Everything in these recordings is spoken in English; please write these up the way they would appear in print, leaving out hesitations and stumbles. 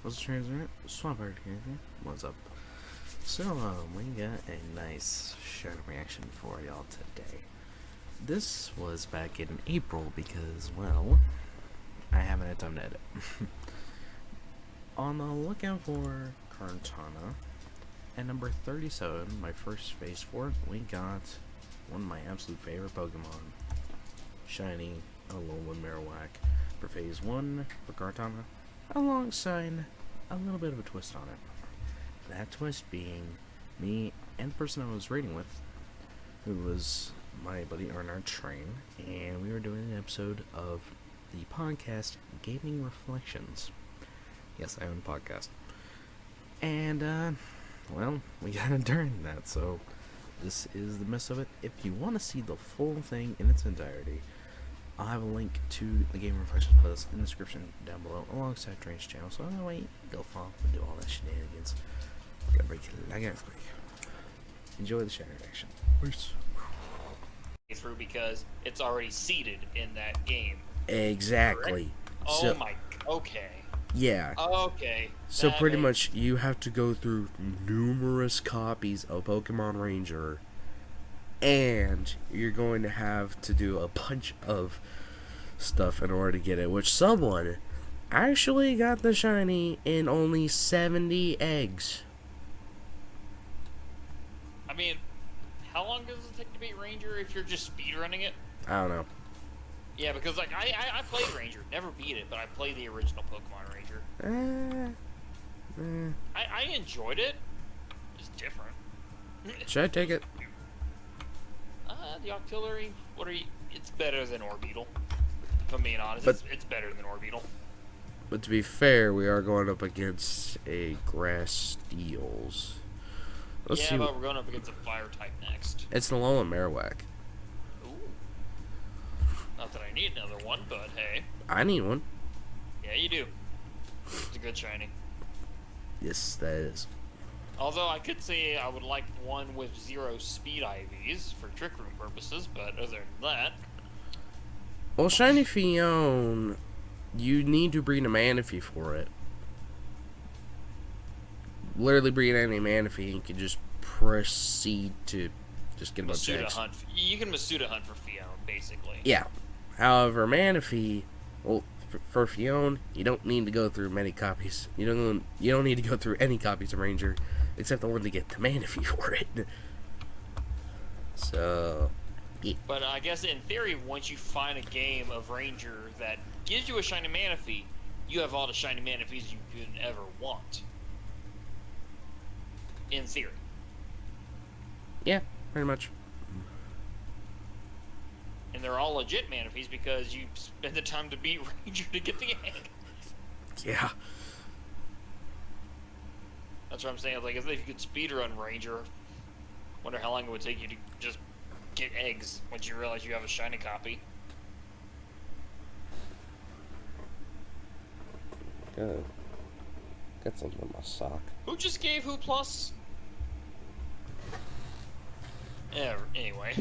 What's the transit? Swapper here. What's up? So, we got a nice shadow reaction for y'all today. This was back in April because, well, I haven't had time to edit. On the lookout for Kartana. At number 37, my first phase for it, we got one of my absolute favorite Pokemon, Shiny ALOLAN MAROWAK, for phase 1 for Kartana, alongside a little bit of a twist on it. That twist being me and the person I was raiding with, who was my buddy Arnard Train, and we were doing an episode of the podcast Gaming Reflections. Yes, I own a podcast. And, well, we got it during that, so this is the mess of it. If you want to see the full thing in its entirety, I'll have a link to the Game Reflections playlist in the description down below, alongside Train's channel, so that way, go follow and do all that shenanigans. Gotta break it like earthquake. Enjoy the shadow reaction. Peace. Through because it's already seeded in that game. Exactly. Correct? Okay. Yeah. Okay. So pretty much you have to go through numerous copies of Pokemon Ranger, and you're going to have to do a bunch of stuff in order to get it, which someone actually got the shiny in only 70 eggs. I mean, how long does it take to beat Ranger if you're just speedrunning it? I don't know. Yeah, because like I played Ranger, never beat it, but I played the original Pokemon Ranger. I enjoyed it. It's different. Should I take it? The Octillery, it's better than Orbeetle. If I'm being honest, it's better than Orbeetle. But to be fair, we are going up against a Grass Steels. Let's see. But we're going up against a Fire type next. It's the ALOLAN MAROWAK. Ooh. Not that I need another one, but hey. I need one. Yeah, you do. It's a good shiny. Yes, that is. Although I could say I would like one with 0 speed IVs for trick room purposes, but other than that... Well, Shiny Fion, you need to breed a Manaphy for it. Literally breed any Manaphy and you can just proceed to just get a bunch of eggs. You can Masuda hunt for Fion, basically. Yeah. However, Manaphy, well, for Fion, you don't need to go through many copies. You don't need to go through any copies of Ranger, except the one to get the Manaphy for it. So, yeah. But I guess in theory, once you find a game of Ranger that gives you a shiny Manaphy, you have all the shiny Manaphys you could ever want. In theory. Yeah, pretty much. And they're all legit Manaphys because you spend the time to beat Ranger to get the egg. Yeah. That's what I'm saying. Like, if you could speedrun Ranger, wonder how long it would take you to just get eggs once you realize you have a shiny copy. Good. Got something in my sock. Who just gave who plus? Yeah, anyway.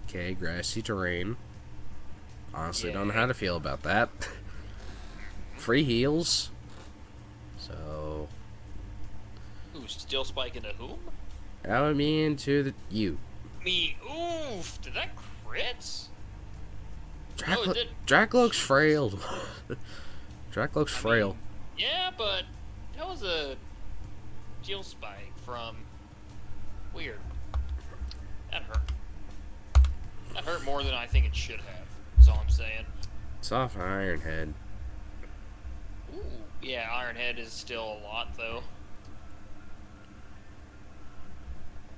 Okay, grassy terrain. Honestly, don't know how to feel about that. Free heals. So. Ooh, still spiking to whom? That would be into the you. Me. Oof. Did that crit? Drac looks frail. Drac looks frail. Yeah, but that was a Jill spike from weird. That hurt. That hurt more than I think it should have. That's all I'm saying. It's off Iron Head. Ooh, yeah, Iron Head is still a lot though.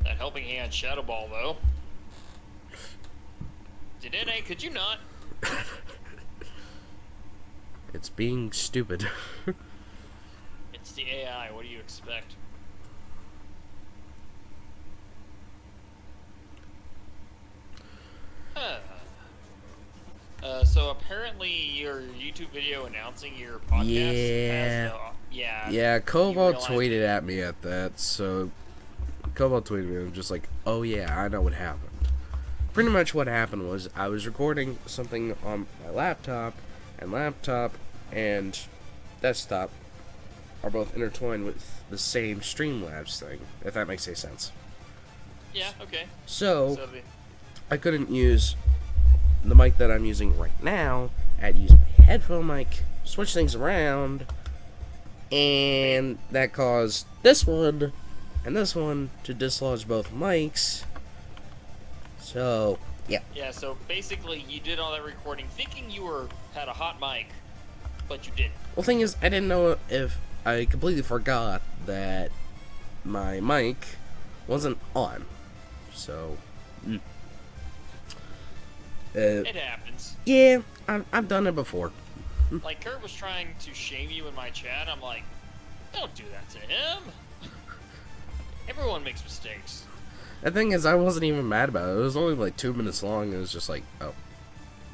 That helping hand Shadow Ball though. Dedenne, could you not? It's being stupid. It's the AI, what do you expect? So apparently your YouTube video announcing your podcast has Yeah, Cobalt tweeted at me at that, so Cobalt tweeted me, and I'm just like, oh yeah, I know what happened. Pretty much what happened was I was recording something on my laptop and desktop are both intertwined with the same Streamlabs thing, if that makes any sense. Yeah, okay. So I couldn't use the mic that I'm using right now. I had to use my headphone mic, switch things around, and that caused this one and this one to dislodge both mics. So, yeah. Yeah, so basically you did all that recording thinking you had a hot mic, but you didn't. Well, thing is, I didn't know if I completely forgot that my mic wasn't on. So, it happens. Yeah, I've done it before. Like, Kurt was trying to shame you in my chat. I'm like, don't do that to him. Everyone makes mistakes. The thing is, I wasn't even mad about it. It was only like 2 minutes long. It was just like, oh,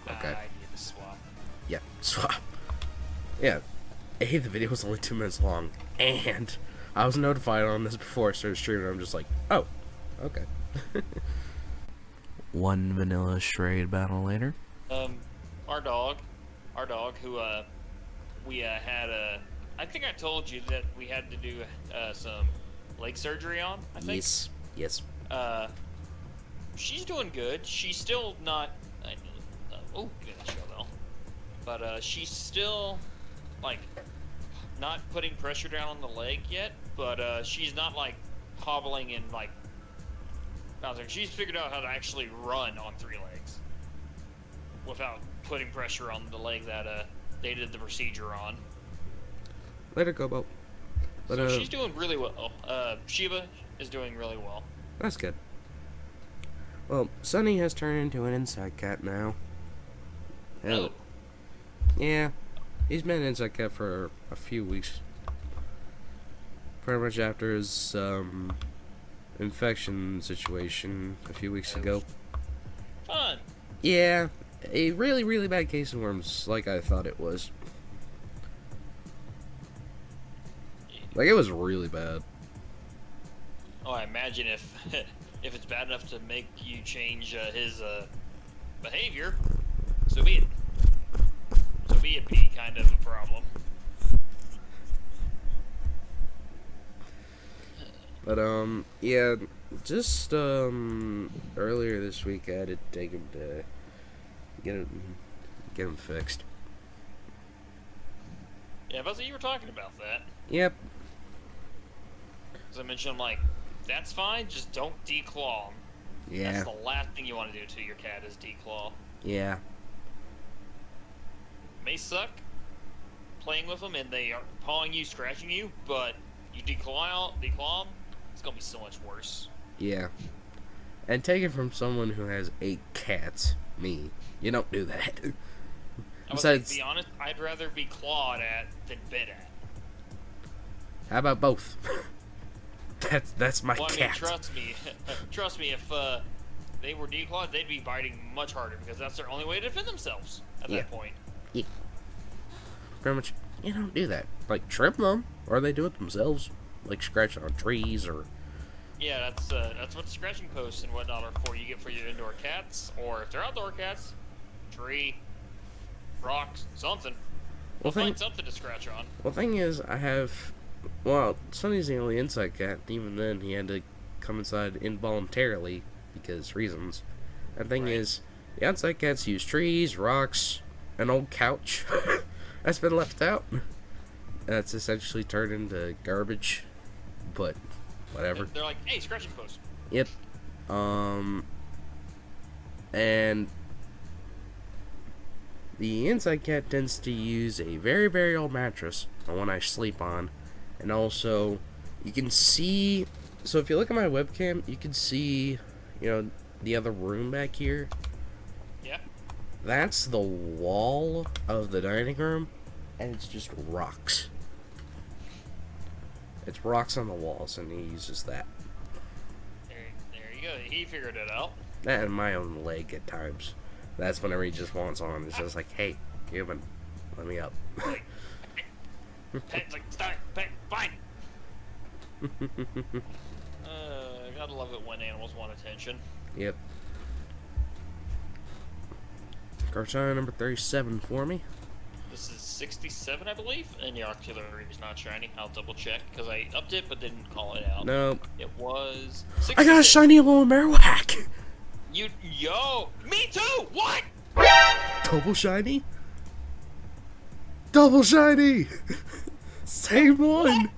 okay. I need to swap. Yeah, swap. Yeah, the video was only 2 minutes long, and I was notified on this before I started streaming. I'm just like, oh, okay. One vanilla charade battle later. Our dog, who we had I think I told you that we had to do some leg surgery on. I think. Yes. She's doing good. She's still not. Oh, give me that show bell. But she's still like not putting pressure down on the leg yet. But she's not like hobbling and like. She's figured out how to actually run on 3 legs without putting pressure on the leg that they did the procedure on. Let her go, Bo. So she's doing really well. Shiva is doing really well. That's good. Well, Sunny has turned into an inside cat now. Oh. Yeah, he's been an inside cat for a few weeks. Pretty much after his infection situation a few weeks ago. Fun. Yeah, a really, really bad case of worms, like I thought it was. Like, it was really bad. Oh, I imagine if if it's bad enough to make you change his behavior, so be it. So be it be kind of a problem. But, yeah, just, earlier this week I had to take him to get him fixed. Yeah, Buzzy, you were talking about that. Yep. As I mentioned, I'm like, that's fine, just don't declaw him. Yeah. That's the last thing you want to do to your cat is declaw. Yeah. It may suck playing with them and they are pawing you, scratching you, but you declaw them, it's gonna be so much worse. Yeah. And take it from someone who has 8 cats, me. You don't do that. Besides, to be honest, I'd rather be clawed at than bit at. How about both? That's my cat. I mean, trust me, if they were declawed, they'd be biting much harder because that's their only way to defend themselves at that point. Yeah. Pretty much, you don't do that. Like, trim them, or they do it themselves. Like, scratching on trees, or... Yeah, that's what scratching posts and whatnot are for. You get for your indoor cats, or if they're outdoor cats, tree, rocks, something. We'll find something to scratch on. Well, thing is, I have... Well, Sonny's the only inside cat, and even then he had to come inside involuntarily because reasons. And thing is, the outside cats use trees, rocks, an old couch that's been left out. That's essentially turned into garbage, but whatever. They're like, hey, scratching post. Yep. And the inside cat tends to use a very, very old mattress, the one I sleep on. And also, you can see... So if you look at my webcam, you can see, you know, the other room back here. Yeah. That's the wall of the dining room, and it's just rocks. It's rocks on the walls, and he uses that. There you go. He figured it out. And my own leg at times. That's whenever he just wants on. It's just like, hey, human, let me up. Pet's like, stop, pet, fine. Gotta love it when animals want attention. Yep. Kartana number 37 for me. This is 67, I believe, and your artillery is not shiny. I'll double check, because I upped it but didn't call it out. No. It was 66. I got a shiny Alolan MAROWAK! Yo! Me too! What? Double shiny? Double shiny! Same one!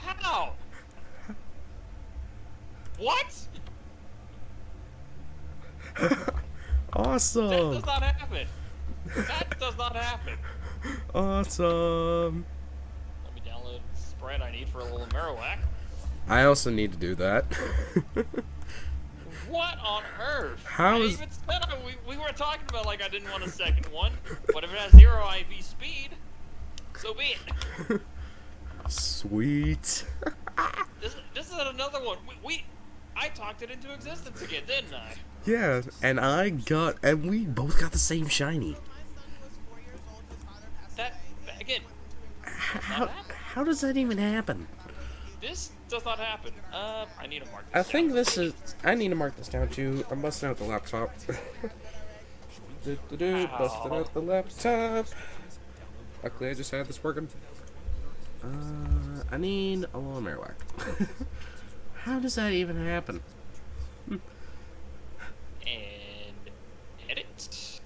How? What? Awesome! That does not happen. That does not happen. Awesome! Let me download the spread I need for a little MAROWAK. I also need to do that. What on earth? How is... Even said we were talking about like I didn't want a second one, but if it has 0 IV speed, so be it. Sweet. This is another one. I talked it into existence again, didn't I? Yeah, and we both got the same shiny. That again. How does that even happen? This does not happen. I need to mark this I think down. this is... I need to mark this down too. I'm busting out the laptop. Busting out the laptop. Luckily I just had this working. I need a little MAROWAK. How does that even happen? And edit.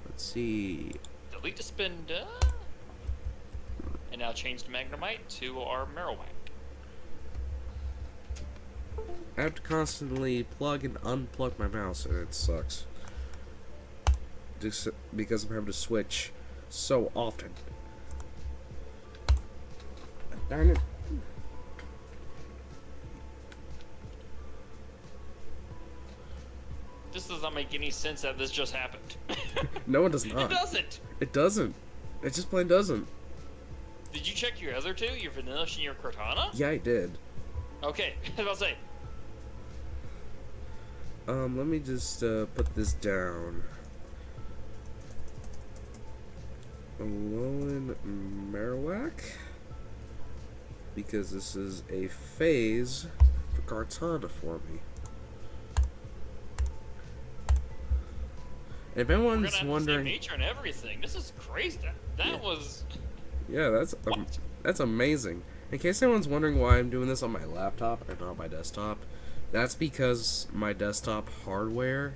Let's see. Delete the spender. And now change the Magnemite to our MAROWAK. I have to constantly plug and unplug my mouse, and it sucks. Just because I'm having to switch so often. Darn it. This does not make any sense that this just happened. No, it does not. It doesn't. It doesn't. It just plain doesn't. Did you check your other two? Your Vanilla and your Cortana? Yeah, I did. Okay, I was about to say. Let me just put this down. Alolan MAROWAK, because this is a phase for Kartana for me. If anyone's wondering, nature and everything. This is crazy. That was. Yeah, that's amazing. In case anyone's wondering why I'm doing this on my laptop and not my desktop, that's because my desktop hardware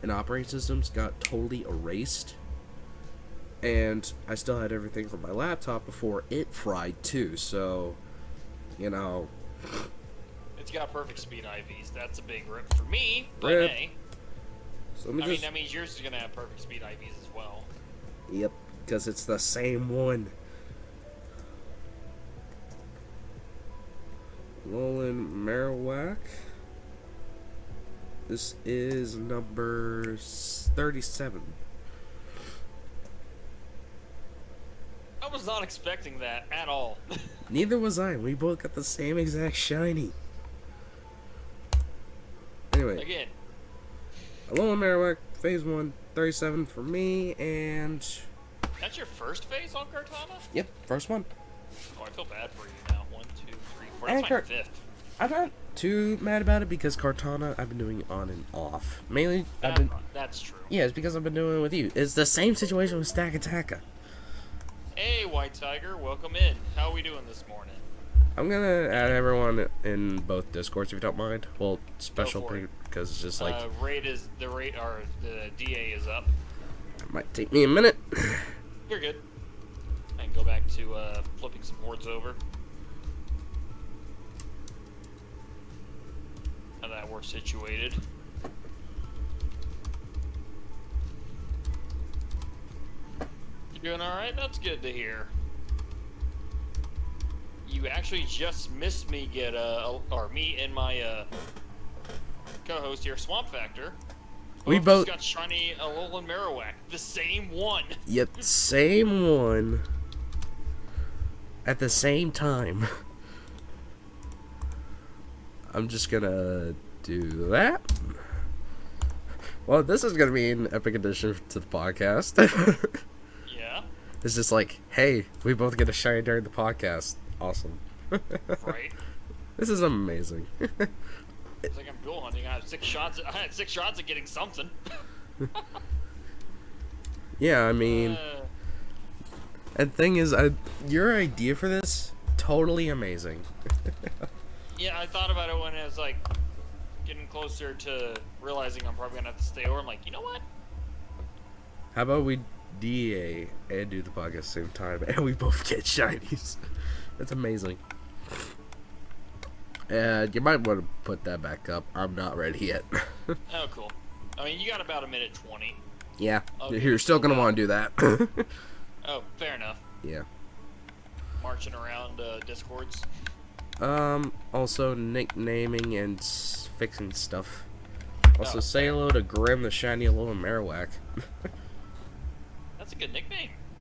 and operating systems got totally erased. And I still had everything from my laptop before it fried too, so, you know. It's got perfect speed IVs. That's a big rip for me, but Rip. hey. So I mean, that means yours is going to have perfect speed IVs as well. Yep, because it's the same one. Alolan MAROWAK. This is number 37. I was not expecting that at all. Neither was I. We both got the same exact shiny. Anyway. Again. Alolan MAROWAK, phase 1, 37 for me, and... That's your first phase on Kartana? Yep, first one. Oh, I feel bad for you now. 1, 2, 3, 4. That's my fifth. I'm not too mad about it because Kartana, I've been doing on and off. Mainly, That's true. Yeah, it's because I've been doing it with you. It's the same situation with Stack Attacka. Hey, White Tiger, welcome in. How are we doing this morning? I'm gonna add everyone in both Discords if you don't mind. Well, special because it's just like the DA is up. It might take me a minute. You're good. I can go back to flipping some boards over. Now that we're situated. You doing all right? That's good to hear. You actually just missed me get me and my co-host here, Swamp Factor. We both got shiny Alolan MAROWAK, the same one. Yep, same one. At the same time. I'm just gonna do that. Well, this is gonna be an epic addition to the podcast. Yeah. It's just like, hey, we both get a shiny during the podcast. Awesome. Right. This is amazing. It's like I'm dual hunting. I had 6 shots. I had 6 shots at getting something. Yeah, I mean, and thing is, your idea for this totally amazing. Yeah, I thought about it when it was like getting closer to realizing I'm probably gonna have to stay over. I'm like, you know what? How about we DA and do the podcast at the same time, and we both get shinies? That's amazing. And you might want to put that back up. I'm not ready yet. Oh, cool. I mean, you got about a minute 20. Yeah, Okay, you're still gonna want to do that. Oh, fair enough. Yeah. Marching around Discords. Also nicknaming and fixing stuff. Also, Oh, say hello to Grim, the shiny Alolan Marowak. That's a good nickname.